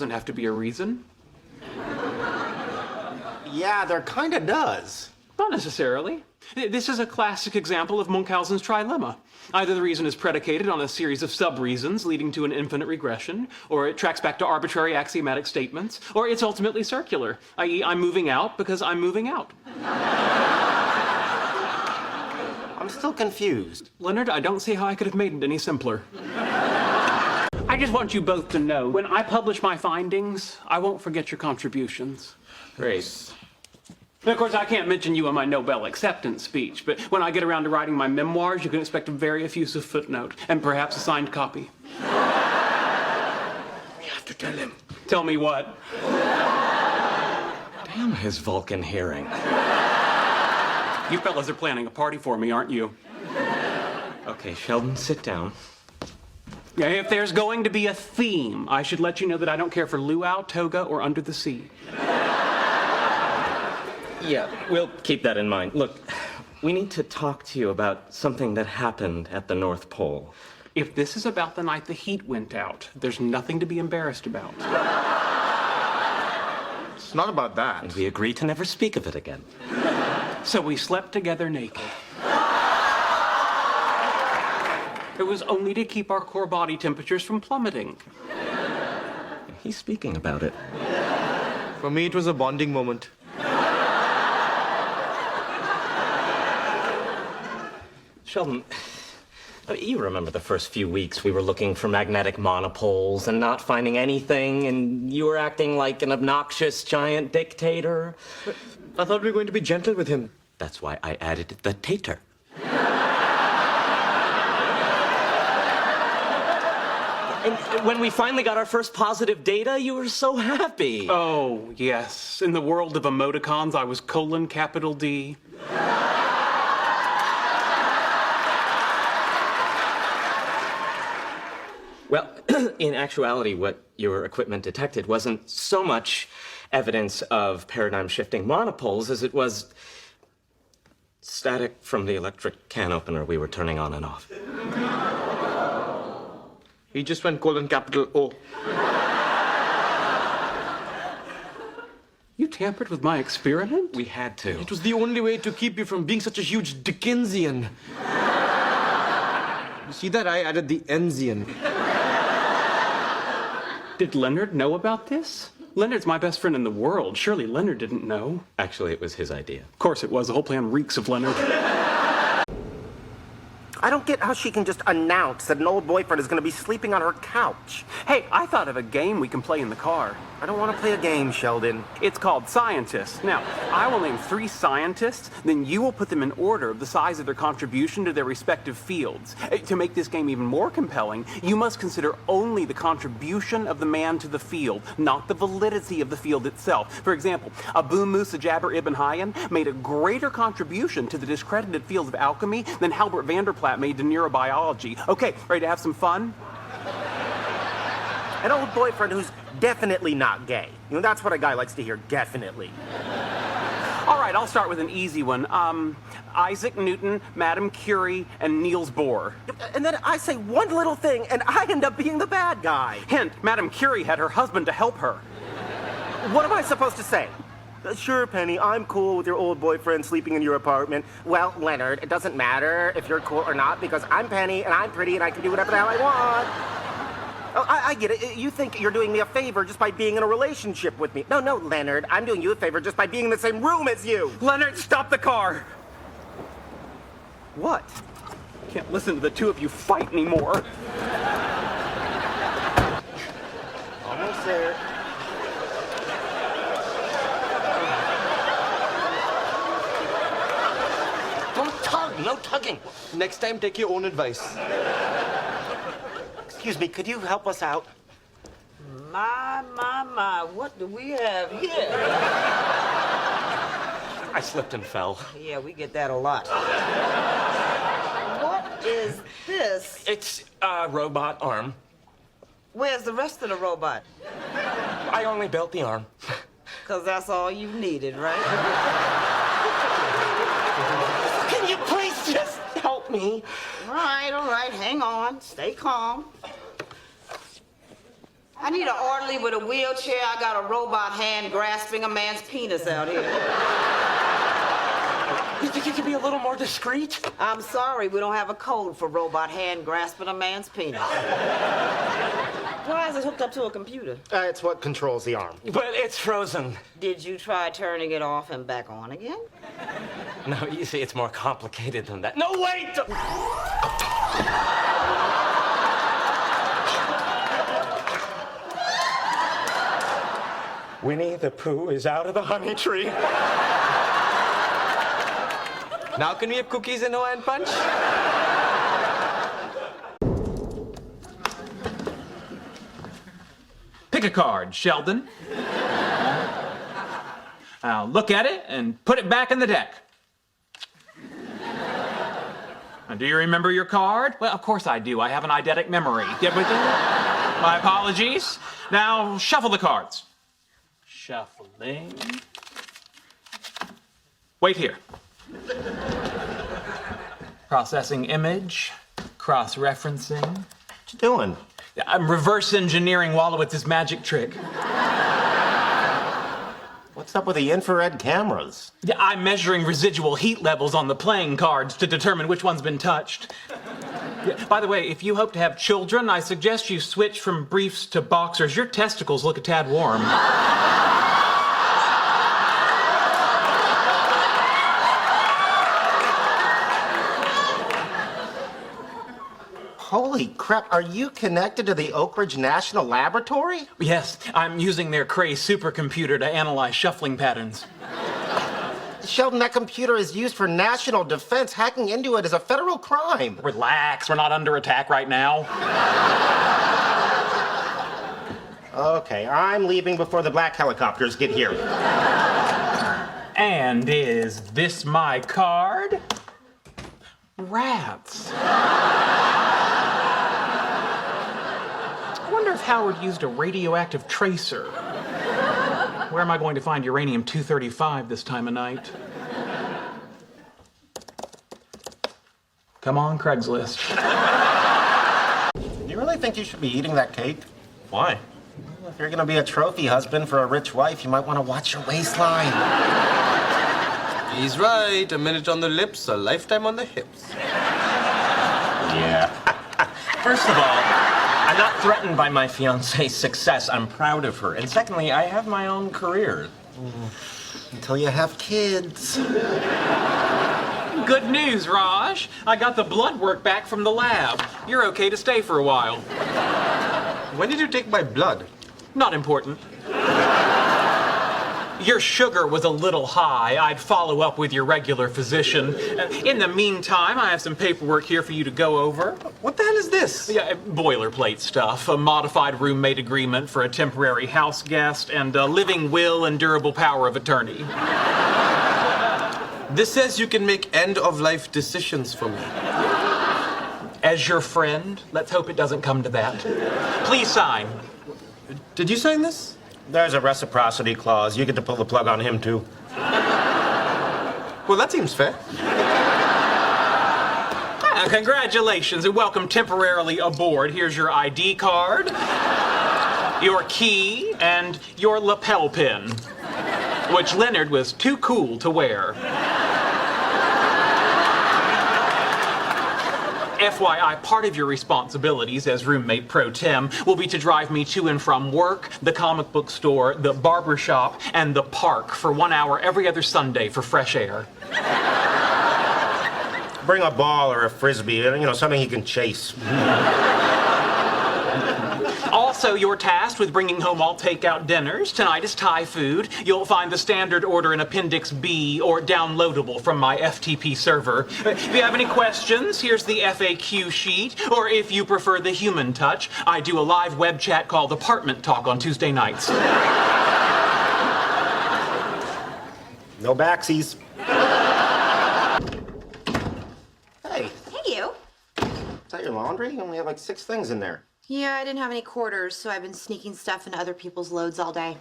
Doesn't have to be a reason. Yeah, there kind of does. Not necessarily. This is a classic example of Munchausen's trilemma. Either the reason is predicated on a series of sub-reasons leading to an infinite regression, or it tracks back to arbitrary axiomatic statements, or it's ultimately circular, i.e. I'm moving out because I'm moving out. I'm still confused. Leonard, I don't see how I could have made it any simpler. I just want you both to know, when I publish my findings, I won't forget your contributions. Great. And of course, I can't mention you in my Nobel acceptance speech, but when I get around to writing my memoirs, you can expect a very effusive footnote, and perhaps a signed copy. We have to tell him. Tell me what? Damn his Vulcan hearing. You fellas are planning a party for me, aren't you? Okay, Sheldon, sit down. Yeah, if there's going to be a theme, I should let you know that I don't care for luau, toga, or under the sea. Yeah, we'll keep that in mind. Look, we need to talk to you about something that happened at the North Pole. If this is about the night the heat went out, there's nothing to be embarrassed about. It's not about that. And we agreed to never speak of it again. So we slept together naked. It was only to keep our core body temperatures from plummeting. He's speaking about it. For me, it was a bonding moment. Sheldon, you remember the first few weeks we were looking for magnetic monopoles and not finding anything, and you were acting like an obnoxious giant dictator. I thought we were going to be gentle with him. That's why I added the tater. And when we finally got our first positive data, you were so happy. Oh, yes. In the world of emoticons, I was :D. Well, in actuality, what your equipment detected wasn't so much evidence of paradigm-shifting monopoles as it was static from the electric can opener we were turning on and off. He just went :O. You tampered with my experiment? We had to. It was the only way to keep you from being such a huge Dickensian. You see that? I added the Ensian. Did Leonard know about this? Leonard's my best friend in the world. Surely Leonard didn't know. Actually, it was his idea. Of course it was. The whole plan reeks of Leonard. I don't get how she can just announce that an old boyfriend is going to be sleeping on her couch. Hey, I thought of a game we can play in the car. I don't want to play a game, Sheldon. It's called Scientists. Now, I will name 3 scientists, then you will put them in order of the size of their contribution to their respective fields. To make this game even more compelling, you must consider only the contribution of the man to the field, not the validity of the field itself. For example, Abu Musa Jabir ibn Hayyan made a greater contribution to the discredited field of alchemy than Halbert Vanderplat made to neurobiology. Okay, ready to have some fun? An old boyfriend who's definitely not gay. You know, that's what a guy likes to hear, definitely. All right, I'll start with an easy one. Isaac Newton, Madame Curie, and Niels Bohr. And then I say one little thing, and I end up being the bad guy. Hint, Madame Curie had her husband to help her. What am I supposed to say? Sure, Penny, I'm cool with your old boyfriend sleeping in your apartment. Well, Leonard, it doesn't matter if you're cool or not, because I'm Penny, and I'm pretty, and I can do whatever the hell I want. Oh, I get it. You think you're doing me a favor just by being in a relationship with me. No, Leonard, I'm doing you a favor just by being in the same room as you. Leonard, stop the car! What? Can't listen to the two of you fight anymore. Almost there. Don't tug. No tugging. Next time, take your own advice. Excuse me, could you help us out? My, what do we have here? I slipped and fell. Yeah, we get that a lot. What is this? It's a robot arm. Where's the rest of the robot? I only built the arm. Because that's all you needed, right? Can you please just help me? All right, hang on. Stay calm. I need an orderly with a wheelchair. I got a robot hand grasping a man's penis out here. You think you could be a little more discreet? I'm sorry, we don't have a code for robot hand grasping a man's penis. Why is it hooked up to a computer? It's what controls the arm. But it's frozen. Did you try turning it off and back on again? No, you see, it's more complicated than that. No, wait! Winnie the Pooh is out of the honey tree. Now can we have cookies and Hawaiian punch? Pick a card, Sheldon. Now look at it and put it back in the deck. Now, do you remember your card? Well, of course I do. I have an eidetic memory. My apologies. Now shuffle the cards. Shuffling. Wait here. Processing image. Cross-referencing. What you doing? I'm reverse engineering Wallowitz's magic trick. What's up with the infrared cameras? Yeah, I'm measuring residual heat levels on the playing cards to determine which one's been touched. Yeah, by the way, if you hope to have children, I suggest you switch from briefs to boxers. Your testicles look a tad warm. Holy crap, are you connected to the Oak Ridge National Laboratory? Yes, I'm using their Cray supercomputer to analyze shuffling patterns. Sheldon, that computer is used for national defense. Hacking into it is a federal crime. Relax, we're not under attack right now. Okay, I'm leaving before the black helicopters get here. And is this my card? Rats. I wonder if Howard used a radioactive tracer. Where am I going to find uranium-235 this time of night? Come on, Craigslist. You really think you should be eating that cake? Why? If you're gonna be a trophy husband for a rich wife, you might want to watch your waistline. He's right. A minute on the lips, a lifetime on the hips. Yeah. First of all, I'm not threatened by my fiance's success. I'm proud of her. And secondly, I have my own career. Until you have kids. Good news, Raj. I got the blood work back from the lab. You're okay to stay for a while. When did you take my blood? Not important. Your sugar was a little high. I'd follow up with your regular physician. In the meantime, I have some paperwork here for you to go over. What the hell is this? Yeah, boilerplate stuff. A modified roommate agreement for a temporary house guest and a living will and durable power of attorney. This says you can make end-of-life decisions for me. As your friend, let's hope it doesn't come to that. Please sign. Did you sign this? There's a reciprocity clause. You get to pull the plug on him, too. Well, that seems fair. Congratulations and welcome temporarily aboard. Here's your ID card, your key, and your lapel pin, which Leonard was too cool to wear. FYI, part of your responsibilities as roommate pro tem will be to drive me to and from work, the comic book store, the barber shop, and the park for 1 hour every other Sunday for fresh air. Bring a ball or a frisbee, something he can chase. Also, you're tasked with bringing home all takeout dinners. Tonight is Thai food. You'll find the standard order in Appendix B or downloadable from my FTP server. If you have any questions, here's the FAQ sheet. Or if you prefer the human touch, I do a live web chat called Apartment Talk on Tuesday nights. No backsies. Hey, Hey, you. is that your laundry? You only have like 6 things in there. Yeah, I didn't have any quarters, so I've been sneaking stuff into other people's loads all day.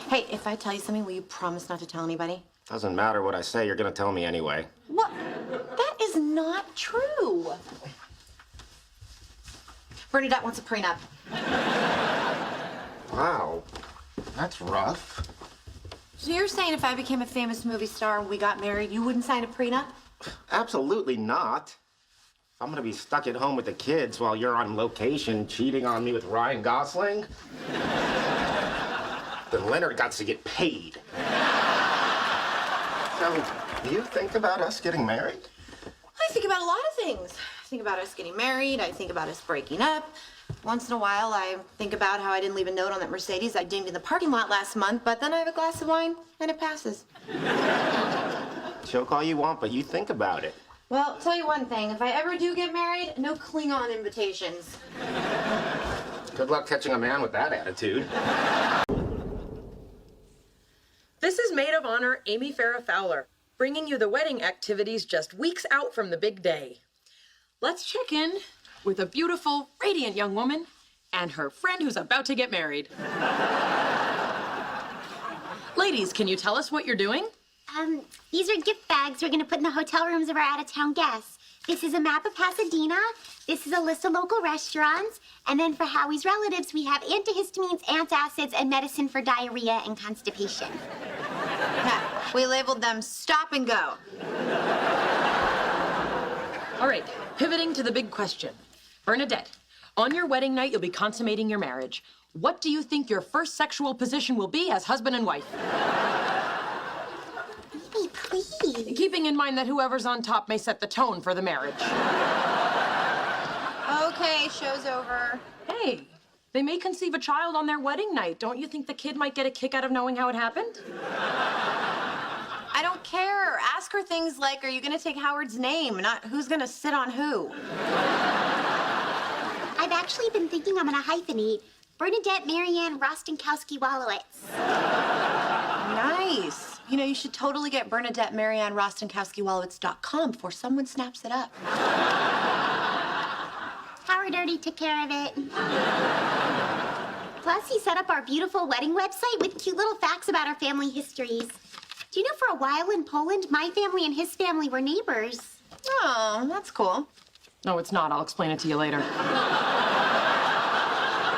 Hey, if I tell you something, will you promise not to tell anybody? Doesn't matter what I say, you're gonna tell me anyway. What? That is not true. Bernadette wants a prenup. Wow, that's rough. So you're saying if I became a famous movie star and we got married, you wouldn't sign a prenup? Absolutely not. I'm gonna be stuck at home with the kids while you're on location cheating on me with Ryan Gosling. Then Leonard got to get paid. So, do you think about us getting married? I think about a lot of things. I think about us getting married. I think about us breaking up. Once in a while, I think about how I didn't leave a note on that Mercedes I dinged in the parking lot last month, but then I have a glass of wine and it passes. Joke all you want, but you think about it. Well, I'll tell you one thing. If I ever do get married, no Klingon invitations. Good luck catching a man with that attitude. This is Maid of Honor Amy Farrah Fowler, bringing you the wedding activities just weeks out from the big day. Let's check in with a beautiful, radiant young woman and her friend who's about to get married. Ladies, can you tell us what you're doing? These are gift bags we're gonna put in the hotel rooms of our out-of-town guests. This is a map of Pasadena. This is a list of local restaurants. And then for Howie's relatives, we have antihistamines, antacids, and medicine for diarrhea and constipation. We labeled them stop and go. All right, pivoting to the big question. Bernadette, on your wedding night, you'll be consummating your marriage. What do you think your first sexual position will be as husband and wife? Amy, please. Keeping in mind that whoever's on top may set the tone for the marriage. Okay, show's over. Hey, they may conceive a child on their wedding night. Don't you think the kid might get a kick out of knowing how it happened? I don't care. Ask her things like, are you gonna take Howard's name, not who's gonna sit on who? I've actually been thinking I'm gonna hyphenate Bernadette Marianne Rostenkowski-Wallowitz. Nice. You know, you should totally get Bernadette Marianne Rostenkowski-Wallowitz.com before someone snaps it up. Howard already took care of it. Plus, he set up our beautiful wedding website with cute little facts about our family histories. Do you know for a while in Poland, my family and his family were neighbors? Oh, that's cool. No, it's not. I'll explain it to you later.